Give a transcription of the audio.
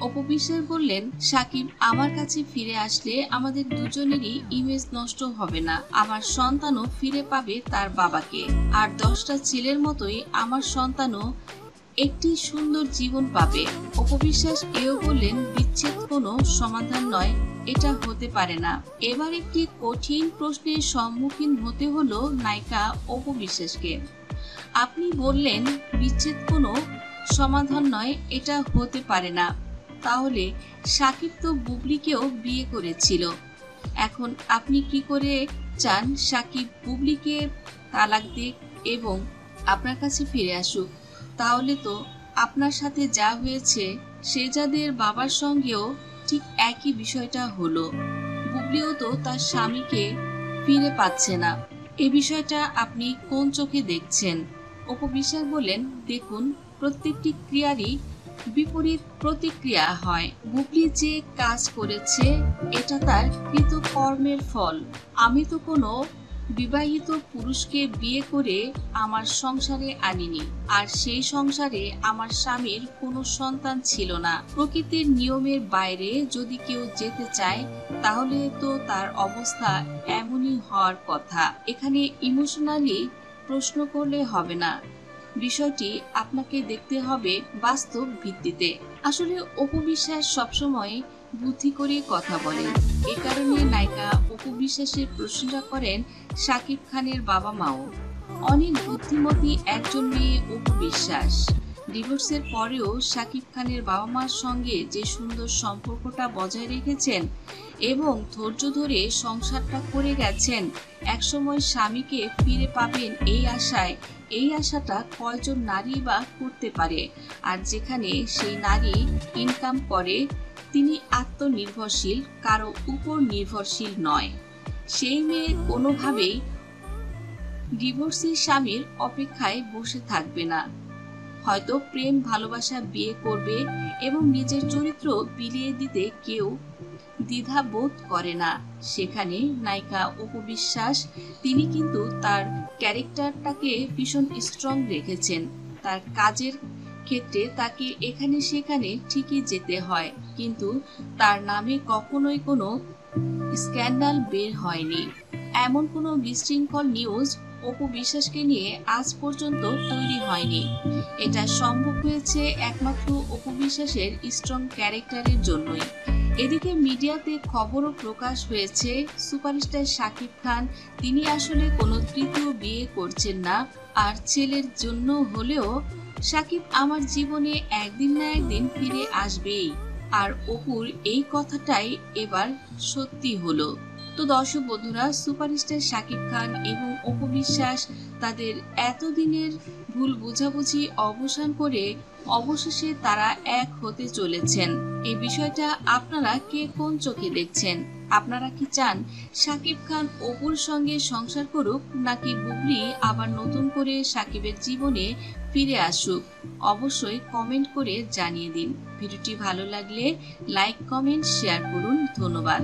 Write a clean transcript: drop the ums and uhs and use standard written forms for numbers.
অপু বিশ্বাস বললেন, সাকিব আমার কাছে ফিরে আসলে আমাদের দুজনেরই ইমেজ নষ্ট হবে না, আমার সন্তানও ফিরে পাবে তার বাবাকে, আর 10টা ছেলের মতোই আমার সন্তানও একটি সুন্দর জীবন পাবে। অপু বিশ্বাস এও বললেন, বিচ্ছেদ কোনো সমাধান নয়, এটা হতে পারে না। এবার একটি কঠিন প্রশ্নের সম্মুখীন হতে হলো নায়িকা অপু বিশ্বাসকে। আপনি বললেন বিচ্ছেদ কোনো সমাধান নয়, এটা হতে পারে না, তাহলে সাকিব তো বুবলিকেও বিয়ে করেছিল, এখন আপনি কি করে চান সাকিব বুবলিকে তালাক দিক এবং আপনার কাছে ফিরে আসুক? তাহলে তো আপনার সাথে যা হয়েছে শেহজাদের বাবার সঙ্গেও ঠিক একই বিষয়টা হলো, বুবলিও তো তার স্বামীকে ফিরে পাচ্ছে না। এই বিষয়টা আপনি কোন চোখে দেখছেন? অপু বিশ্বাস বললেন, দেখুন, প্রত্যেকটি ক্রিয়ারই বিপরীত প্রতিক্রিয়া হয়। বুবলি যে কাজ করেছে এটা তার কৃতকর্মের ফল। আমি তো কোনো বিবাহিত পুরুষকে বিয়ে করে আমার সংসারে আনিনি, আর সেই সংসারে আমার স্বামীর কোনো সন্তান ছিল না। প্রকৃতির নিয়মের বাইরে যদি কেউ যেতে চায় তাহলে তো তার অবস্থা এমনই হওয়ার কথা। এখানে ইমোশনালি প্রশ্ন করলে হবে না, বিষয়টি আপনাকে দেখতে হবে বাস্তব ভিত্তিতে। আসলে অপু বিশ্বাস সবসময় বুদ্ধি করে কথা বলেন, এ কারণে নায়িকা অপু বিশ্বাসের প্রশংসা করেন শাকিব খানের বাবা মাও। অনেক বুদ্ধিমতী একজন মেয়ে অপু বিশ্বাস। ডিভোর্সের পরেও শাকিব খানের বাবা মার সঙ্গে যে সুন্দর সম্পর্কটা বজায় রেখেছেন এবং ধৈর্য ধরে সংসারটা করে গেছেন, একসময় স্বামীকে ফিরে পাবেন এই আশাটা কয়জন নারী বা করতে পারে? আর যেখানে সেই নারী ইনকাম করে, তিনি আত্মনির্ভরশীল, কারো উপর নির্ভরশীল নয়, সেই মেয়ে কোনোভাবেই ডিভোর্সি স্বামীর অপেক্ষায় বসে থাকবে না। হয়তো প্রেম ভালোবাসা বিয়ে করবে এবং নিজের চরিত্র বিলিয়ে দিতে কেউ দ্বিধাবোধ করে না। সেখানে নায়িকা অপু বিশ্বাস, তিনি কিন্তু তার ক্যারেক্টারটাকে ভীষণ স্ট্রং রেখেছেন। তার কাজের ক্ষেত্রে তাকে এখানে সেখানে ঠিকই যেতে হয়, কিন্তু তার নামে কখনোই কোনো স্ক্যান্ডাল বের হয়নি। এমন কোনো বিশৃঙ্খল নিউজ অপু বিশ্বাসকে নিয়ে আজ পর্যন্ত তৈরি হয়নি। এটা সম্ভব হয়েছে একমাত্র অপু বিশ্বাসের স্ট্রং ক্যারেক্টারের জন্যই। এদিকে মিডিয়াতে খবরও প্রকাশ হয়েছে সুপারস্টার শাকিব খান তিনি আসলে কোনো তৃতীয় বিয়ে করছেন না, আর ছেলের জন্য হলেও শাকিব আমার জীবনে একদিন না একদিন ফিরে আসবেই। আর অপুর এই কথাটাই এবার সত্যি হলো। তো দর্শক বন্ধুরা, সুপারস্টার শাকিব খান এবং অপু বিশ্বাস তাদের এতদিনের ভুল বোঝাবুঝি অবসান করে অবশেষে তারা এক হতে চলেছেন। এই বিষয়টা আপনারা কে কোন চোখে দেখছেন? আপনারা কি চান শাকিব খান অপুর সঙ্গে সংসার করুক, নাকি বুবলি আবার নতুন করে শাকিবের জীবনে ফিরে আসুক? অবশ্যই কমেন্ট করে জানিয়ে দিন। ভিডিওটি ভালো লাগলে লাইক, কমেন্ট, শেয়ার করুন। ধন্যবাদ।